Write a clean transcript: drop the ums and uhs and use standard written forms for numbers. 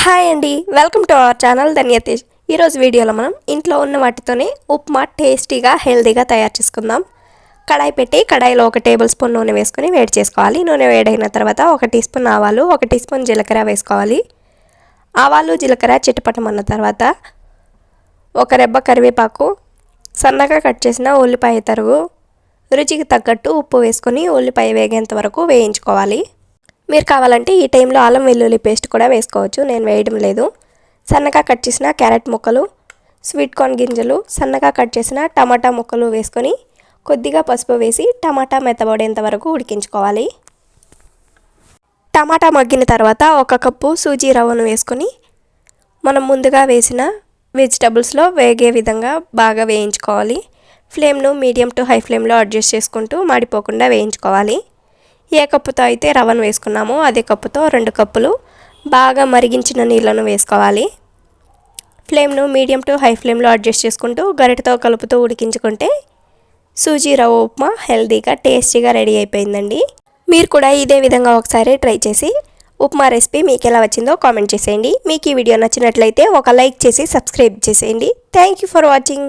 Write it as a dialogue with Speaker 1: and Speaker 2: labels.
Speaker 1: Hi అండి, welcome to our channel Dhanyatej. ఈరోజు వీడియోలో మనం ఇంట్లో ఉన్న వాటితోనే ఉప్మా టేస్టీగా హెల్తీగా తయారు చేసుకుందాం. కడాయి పెట్టి కడాయిలో 1 టేబుల్ స్పూన్ నూనె వేసుకొని వేడి చేసుకోవాలి. నూనె వేడైన తర్వాత 1 టీ స్పూన్ ఆవాలు, 1 టీ స్పూన్ జీలకర్ర వేసుకోవాలి. ఆవాలు జీలకర్ర చిటపటమన్న తర్వాత 1 రెబ్బ కరివేపాకు, సన్నగా కట్ చేసిన ఉల్లిపాయ తరుగు, రుచికి తగ్గట్టు ఉప్పు వేసుకొని ఉల్లిపాయ వేగేంత వరకు వేయించుకోవాలి. మీరు కావాలంటే ఈ టైంలో అల్లం వెల్లుల్లి పేస్ట్ కూడా వేసుకోవచ్చు, నేను వేయడం లేదు. సన్నగా కట్ చేసిన క్యారెట్ ముక్కలు, స్వీట్ కార్న్ గింజలు, సన్నగా కట్ చేసిన టమాటా ముక్కలు వేసుకొని కొద్దిగా పసుపు వేసి టమాటా మెత్తబడేంత వరకు ఉడికించుకోవాలి. టమాటా మగ్గిన తర్వాత 1 కప్పు సూజీ రవ్వను వేసుకొని మనం ముందుగా వేసిన వెజిటబుల్స్లో వేగే విధంగా బాగా వేయించుకోవాలి. ఫ్లేమ్ను మీడియం టు హై ఫ్లేమ్లో అడ్జస్ట్ చేసుకుంటూ మాడిపోకుండా వేయించుకోవాలి. ఏ కప్పుతో అయితే రవ్వను వేసుకున్నామో అదే కప్పుతో 2 కప్పులు బాగా మరిగించిన నీళ్ళను వేసుకోవాలి. ఫ్లేమ్ను మీడియం టు హై ఫ్లేమ్లో అడ్జస్ట్ చేసుకుంటూ గరిటతో కలుపుతూ ఉడికించుకుంటే సూజీ రవ్వ ఉప్మా హెల్తీగా టేస్టీగా రెడీ అయిపోయిందండి. మీరు కూడా ఇదే విధంగా ఒకసారి ట్రై చేసి ఉప్మా రెసిపీ మీకు ఎలా వచ్చిందో కామెంట్ చేసేయండి. మీకు ఈ వీడియో నచ్చినట్లయితే ఒక లైక్ చేసి సబ్స్క్రైబ్ చేసేయండి. Thank you for watching.